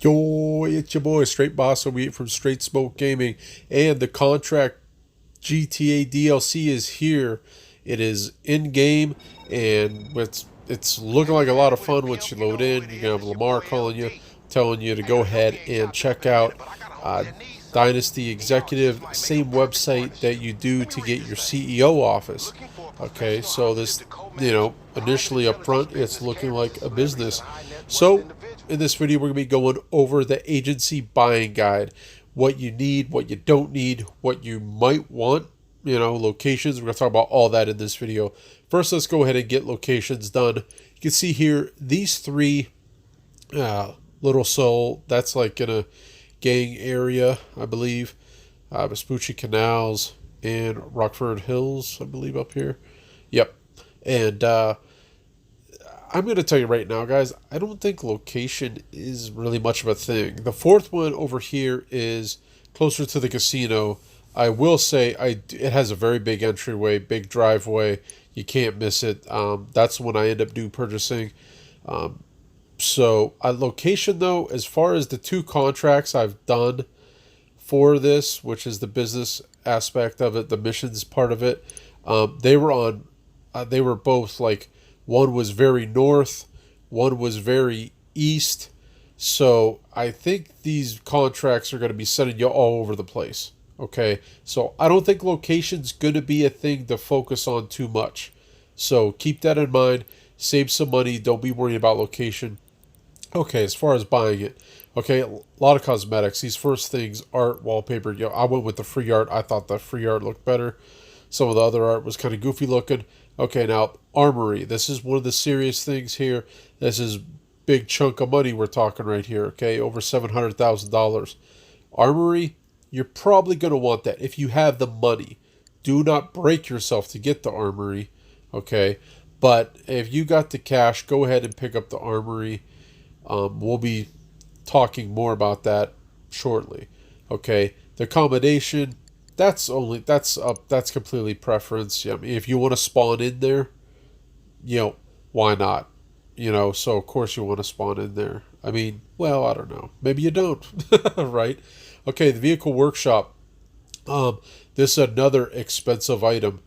Yo, it's your boy Straight Boss over here from Straight Smoke Gaming, and the Contract GTA DLC is here. It is in game, and it's looking like a lot of fun once you load in. You're gonna have Lamar calling you, telling you to go ahead and check out uh, Dynasty Executive, same website that you do to get your CEO office. Okay, so this, initially up front, it's looking like a business. So in this video, we're going to be going over the agency buying guide, what you need, what you don't need, what you might want, locations. We're going to talk about all that in this video. First, let's go ahead and get locations done. You can see here, these three, Little Seoul, that's like in a gang area, I believe. Vespucci Canals and Rockford Hills, I believe, up here. Yep. And I'm going to tell you right now, guys, I don't think location is really much of a thing. The fourth one over here is closer to the casino. I will say it has a very big entryway, big driveway. You can't miss it. That's when I end up purchasing. So location, though, as far as the two contracts I've done for this, which is the business aspect of it, the missions part of it, they were on. They were both like, one was very north, one was very east. So I think these contracts are going to be sending you all over the place. Okay, so I don't think location's going to be a thing to focus on too much. So keep that in mind. Save some money. Don't be worrying about location. Okay, as far as buying it, okay, a lot of cosmetics. These first things, art, wallpaper. I went with the free art. I thought the free art looked better. Some of the other art was kind of goofy looking. Okay, now armory. This is one of the serious things here. This is big chunk of money we're talking right here. Okay, over $700,000. Armory. You're probably going to want that if you have the money. Do not break yourself to get the armory. Okay, but if you got the cash, go ahead and pick up the armory. We'll be talking more about that shortly. Okay, the accommodation, that's completely preference. I mean, if you want to spawn in there, why not? So of course you want to spawn in there. I mean, well, I don't know. Maybe you don't, right? Okay, the vehicle workshop. This is another expensive item,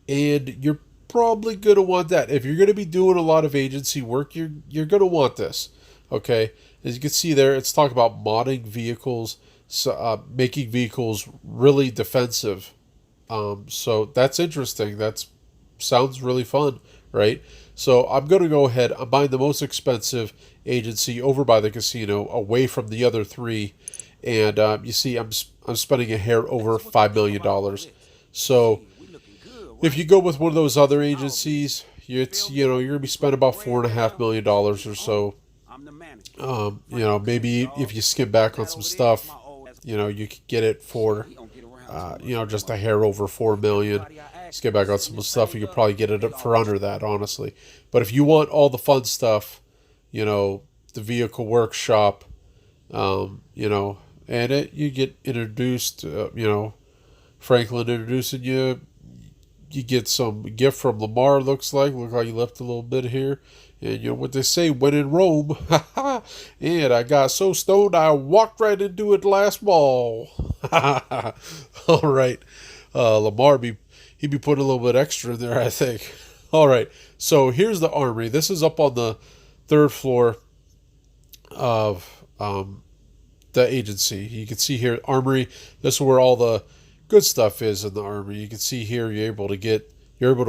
and you're probably gonna want that if you're gonna be doing a lot of agency work. You're gonna want this. Okay, as you can see there, it's talking about modding vehicles, so, making vehicles really defensive. So that's interesting. That sounds really fun, right? So I'm going to go ahead. I'm buying the most expensive agency over by the casino, away from the other three, and you see, I'm spending a hair over $5 million. So if you go with one of those other agencies, you're gonna be spending about $4.5 million or so. Maybe if you skim back on some stuff, you could get it for, just a hair over 4 million. Skim back on some stuff, you could probably get it for under that, honestly. But if you want all the fun stuff, the vehicle workshop, and you get introduced, Franklin introducing you. You get some gift from Lamar, looks like. Look how you left a little bit here. And what they say, when in Rome. And I got so stoned I walked right into it last ball. All right. Lamar, he'd be putting a little bit extra in there, I think. All right. So here's the armory. This is up on the third floor of the agency. You can see here, armory. This is where all the good stuff is in the armory. You can see here you're able to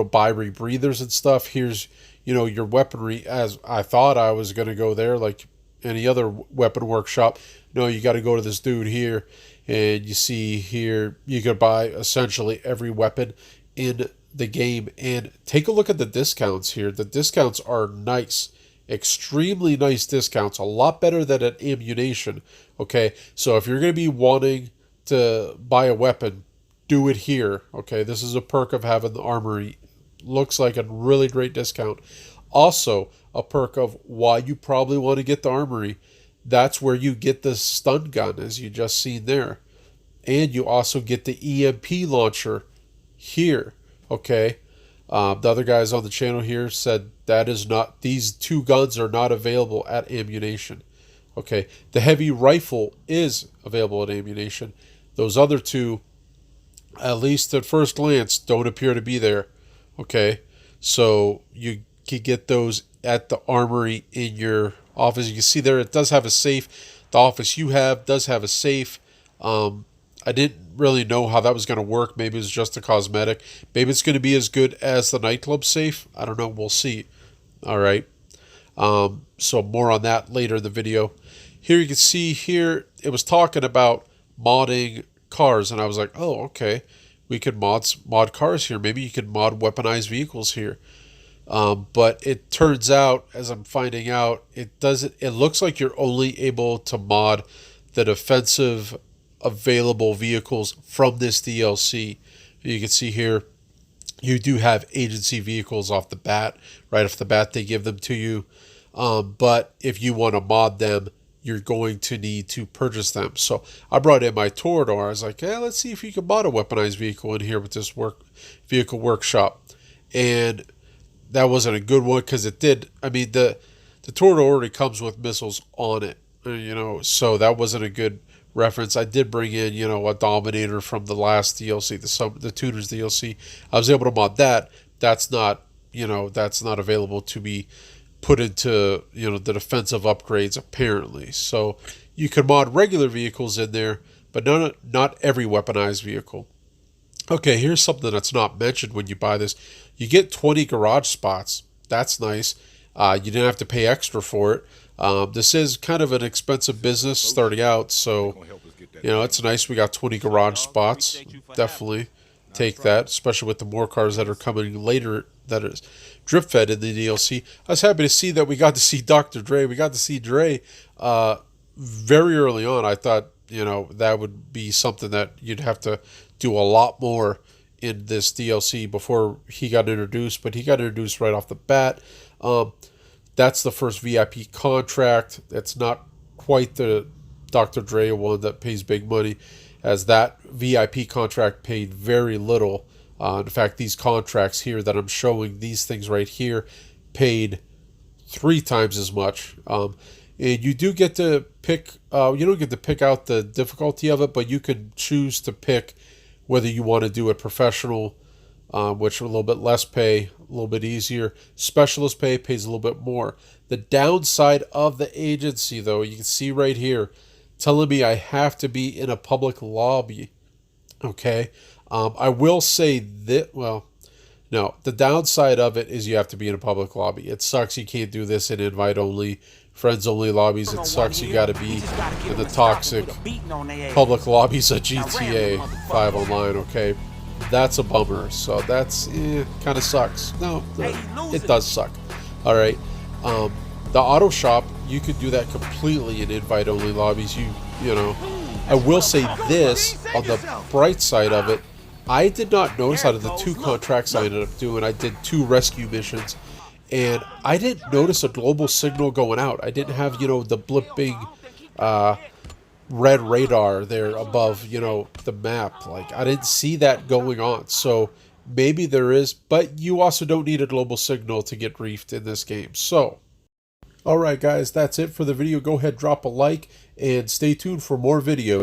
buy rebreathers and stuff. Here's your weaponry. As I thought I was going to go there like any other weapon workshop. No, you got to go to this dude here, and you see here you can buy essentially every weapon in the game. And take a look at the discounts here. The discounts are nice. Extremely nice discounts. A lot better than at Ammu-Nation. Okay, so if you're going to be wanting to buy a weapon, do it here. Okay, this is a perk of having the armory. Looks like a really great discount. Also, a perk of why you probably want to get the armory. That's where you get the stun gun, as you just seen there. And you also get the EMP launcher here. Okay, the other guys on the channel here said these two guns are not available at Ammu-Nation. Okay, the heavy rifle is available at Ammunition. Those other two, at least at first glance, don't appear to be there. Okay, so you can get those at the armory in your office. You can see there it does have a safe. The office you have does have a safe. I didn't really know how that was going to work. Maybe it's just a cosmetic. Maybe it's going to be as good as the nightclub safe. I don't know. We'll see. All right. So more on that later in the video. Here you can see here it was talking about modding cars, and I was like, oh, okay, we could mod cars here. Maybe you could mod weaponized vehicles here. But it turns out, as I'm finding out, it doesn't. It looks like you're only able to mod the defensive available vehicles from this DLC. You can see here, you do have agency vehicles off the bat. Right off the bat, they give them to you. But if you want to mod them, you're going to need to purchase them. So I brought in my Toreador. I was like, yeah, let's see if you can mod a weaponized vehicle in here with this vehicle workshop. And that wasn't a good one because it did. I mean, the Toreador already comes with missiles on it, so that wasn't a good reference. I did bring in, a Dominator from the last DLC, the Tuners DLC. I was able to mod that. That's not available to be put into, the defensive upgrades apparently. So you can mod regular vehicles in there, but not every weaponized vehicle. Okay, here's something that's not mentioned when you buy this. You get 20 garage spots. That's nice. You didn't have to pay extra for it. This is kind of an expensive business starting out, so it's nice. We got 20 garage spots. Definitely take that, especially with the more cars that are coming later that is drip fed in the DLC. I was happy to see that we got to see Dr. Dre. We got to see Dre very early on. I thought, that would be something that you'd have to do a lot more in this DLC before he got introduced, but he got introduced right off the bat. That's the first VIP contract. It's not quite the Dr. Dre one that pays big money, as that VIP contract paid very little. In fact, these contracts here that I'm showing, these things right here, paid 3 times as much. And you do get to pick, you don't get to pick out the difficulty of it, but you can choose to pick whether you want to do it professional, which a little bit less pay, a little bit easier. Specialist pay pays a little bit more. The downside of the agency, though, you can see right here, telling me I have to be in a public lobby. Okay. I will say that, well, no, the downside of it is you have to be in a public lobby. It sucks you can't do this in invite-only, friends-only lobbies. It sucks you got to be in the toxic public lobbies of GTA 5 Online, okay? That's a bummer. So that's, kind of sucks. No, it does suck. All right. The auto shop, you could do that completely in invite-only lobbies. I will say this, on the bright side of it, I did not notice out of the 2 contracts I ended up doing, I did 2 rescue missions, and I didn't notice a global signal going out. I didn't have, the blipping red radar there above, the map. Like, I didn't see that going on. So maybe there is, but you also don't need a global signal to get reefed in this game. So, alright guys, that's it for the video. Go ahead, drop a like, and stay tuned for more videos.